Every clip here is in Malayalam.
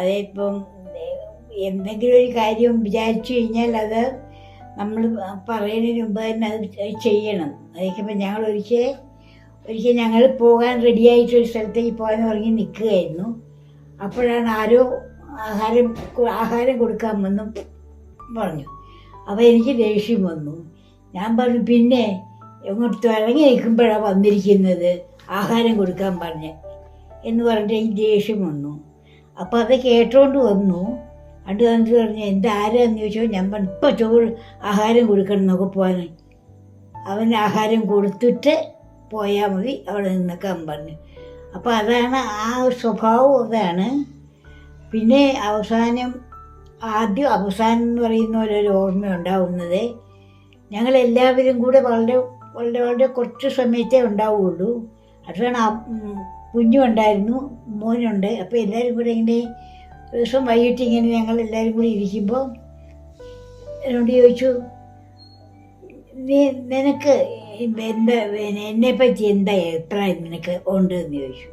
അതിപ്പം എന്തെങ്കിലും ഒരു കാര്യം വിചാരിച്ചു കഴിഞ്ഞാൽ അത് നമ്മൾ പറയുന്നതിന് മുമ്പ് തന്നെ അത് ചെയ്യണം. അതൊക്കെ ഞങ്ങൾ ഒരിക്കൽ ഞങ്ങൾ പോകാൻ റെഡിയായിട്ടൊരു സ്ഥലത്തേക്ക് പോകാൻ പറഞ്ഞ് നിൽക്കുകയായിരുന്നു. അപ്പോഴാണ് ആരോ ആഹാരം കൊടുക്കാൻ വന്നു പറഞ്ഞു. അപ്പോൾ എനിക്ക് ദേഷ്യം വന്നു. ഞാൻ പറഞ്ഞു, പിന്നെ എങ്ങോട്ട് ഇറങ്ങി നിൽക്കുമ്പോഴാണ് വന്നിരിക്കുന്നത് ആഹാരം കൊടുക്കാൻ പറഞ്ഞ് എന്ന് പറഞ്ഞിട്ട് എനിക്ക് ദേഷ്യം വന്നു. അപ്പോൾ അത് കേട്ടോണ്ട് വന്നു. അത് വന്നിട്ട് പറഞ്ഞു, എന്താ ആരാന്ന് ചോദിച്ചപ്പോൾ ഞാൻ പറഞ്ഞു, ഇപ്പോൾ ആഹാരം കൊടുക്കണം എന്നൊക്കെ പോകാൻ. അവന് ആഹാരം കൊടുത്തിട്ട് പോയാൽ മതി, അവിടെ നിന്നൊക്കാൻ പറഞ്ഞു. അപ്പോൾ അതാണ് ആ സ്വഭാവം. അതാണ്. പിന്നെ ആദ്യം അവസാനം എന്ന് പറയുന്ന ഒരു ഓർമ്മ ഉണ്ടാവുന്നത് ഞങ്ങളെല്ലാവരും കൂടെ വളരെ വളരെ വളരെ കുറച്ച് സമയത്തേ ഉണ്ടാവുകയുള്ളൂ. അതാണ് കുഞ്ഞുണ്ടായിരുന്നു, മോനുണ്ട്. അപ്പോൾ എല്ലാവരും കൂടെ ഇങ്ങനെ ഒരു ദിവസം വൈകിട്ട് ഇങ്ങനെ ഞങ്ങളെല്ലാവരും കൂടി ഇരിക്കുമ്പോൾ എന്നോട് ചോദിച്ചു, നിനക്ക് എന്താ എന്നെപ്പറ്റി എന്താ അഭിപ്രായം നിനക്ക് ഉണ്ട് എന്ന് ചോദിച്ചു.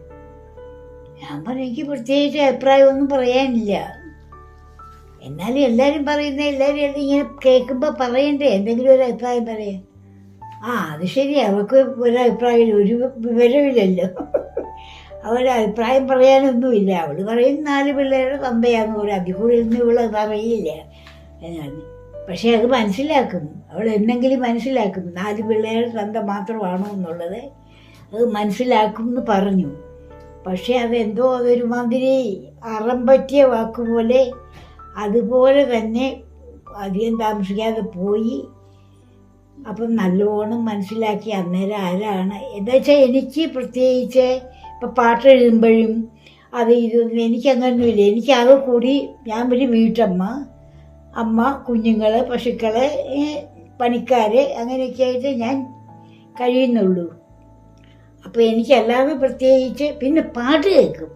ഞാൻ പറഞ്ഞു, എനിക്ക് പ്രത്യേകിച്ച് അഭിപ്രായമൊന്നും പറയാനില്ല. എന്നാലും എല്ലാവരും എല്ലാവരും ഇങ്ങനെ കേൾക്കുമ്പോൾ പറയണ്ടേ എന്തെങ്കിലും ഒരു അഭിപ്രായം പറയാം. അത് ശരി, അവൾക്ക് ഒരഭിപ്രായമില്ല, ഒരു വിവരമില്ലല്ലോ. അവരഭിപ്രായം പറയാനൊന്നുമില്ല. അവൾ പറയും 4 പിള്ളേരുടെ തന്തയാന്ന് പറയും, അതിൽ കൂടെ ഒന്നും ഇവള് പറയില്ല എന്നാണ്. പക്ഷേ അത് മനസ്സിലാക്കും, അവൾ എന്തെങ്കിലും മനസ്സിലാക്കും. 4 പിള്ളേരുടെ തന്ത മാത്രമാണോ എന്നുള്ളത് അത് മനസ്സിലാക്കും എന്ന് പറഞ്ഞു. പക്ഷേ അതെന്തോ അതൊരു മാതിരി അറം പറ്റിയ വാക്കുപോലെ അതുപോലെ തന്നെ അധികം താമസിക്കാതെ പോയി. അപ്പം നല്ലോണം മനസ്സിലാക്കി അന്നേരം ആരാണ് എന്താ വെച്ചാൽ എനിക്ക് പ്രത്യേകിച്ച് ഇപ്പം പാട്ട് എഴുതുമ്പോഴും അത് ഇതൊന്നും എനിക്കങ്ങനൊന്നുമില്ല. എനിക്കാകെ കൂടി ഞാൻ ഒരു വീട്ടമ്മ, അമ്മ, കുഞ്ഞുങ്ങൾ, പശുക്കൾ, പണിക്കാർ, അങ്ങനെയൊക്കെ ആയിട്ട് ഞാൻ കഴിയുന്നുള്ളൂ. അപ്പോൾ എനിക്കല്ലാതെ പ്രത്യേകിച്ച് പിന്നെ പാട്ട് കേൾക്കും.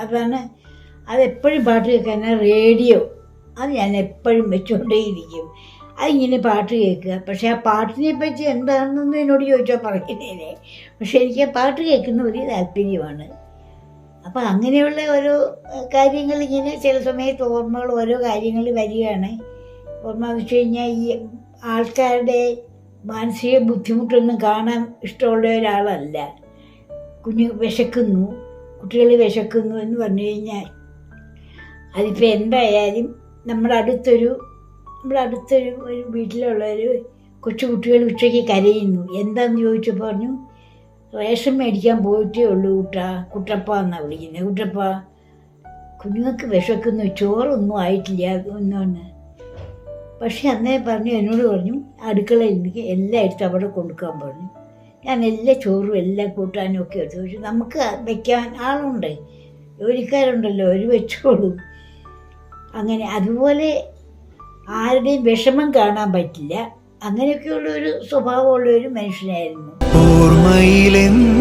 അതാണ് അതെപ്പോഴും പാട്ട് കേൾക്കാൻ. റേഡിയോ അത് ഞാൻ എപ്പോഴും വെച്ചുകൊണ്ടേയിരിക്കും. അതിങ്ങനെ പാട്ട് കേൾക്കുക. പക്ഷേ ആ പാട്ടിനെ പറ്റി എന്താണെന്നൊന്നും എന്നോട് ചോദിച്ചാൽ പറയുന്നതിനെ. പക്ഷെ എനിക്ക് ആ പാട്ട് കേൾക്കുന്ന വലിയ താല്പര്യമാണ്. അപ്പം അങ്ങനെയുള്ള ഓരോ കാര്യങ്ങൾ ഇങ്ങനെ ചില സമയത്ത് ഓർമ്മകൾ ഓരോ കാര്യങ്ങൾ വരികയാണ്. ഓർമ്മ എന്ന് വെച്ച് കഴിഞ്ഞാൽ ഈ ആൾക്കാരുടെ മാനസിക ബുദ്ധിമുട്ടൊന്നും കാണാൻ ഇഷ്ടമുള്ള ഒരാളല്ല. കുട്ടികൾ വിശക്കുന്നു എന്ന് പറഞ്ഞു കഴിഞ്ഞാൽ അതിപ്പോൾ എന്തായാലും നമ്മുടെ അടുത്തൊരു ഒരു വീട്ടിലുള്ളൊരു കൊച്ചുകുട്ടികൾ ഉച്ചയ്ക്ക് കരയുന്നു. എന്താണെന്ന് ചോദിച്ചപ്പോൾ പറഞ്ഞു, റേഷൻ മേടിക്കാൻ പോയിട്ടേ ഉള്ളൂ കുട്ടപ്പ എന്നാണ് വിളിക്കുന്നത്. കുട്ടപ്പ, കുഞ്ഞുങ്ങൾക്ക് വിശക്കുന്നു, ചോറൊന്നും ആയിട്ടില്ല ഒന്നുകൊണ്ട്. പക്ഷെ അന്നേ പറഞ്ഞു, എന്നോട് പറഞ്ഞു അടുക്കളയിൽ എനിക്ക് എല്ലാം എടുത്ത് അവിടെ കൊടുക്കാൻ പറഞ്ഞു. ഞാൻ എല്ലാ ചോറും എല്ലാ കൂട്ടാനും ഒക്കെ എടുത്തു. പക്ഷെ നമുക്ക് വയ്ക്കാൻ ആളുണ്ട്, ജോലിക്കാരുണ്ടല്ലോ, അവർ വെച്ചോളൂ. അങ്ങനെ അതുപോലെ ആരുടെയും വിഷമം കാണാൻ പറ്റില്ല. അങ്ങനെയൊക്കെയുള്ള ഒരു സ്വഭാവമുള്ള ഒരു മനുഷ്യനായിരുന്നു. ഓർമ്മയിലെന്നും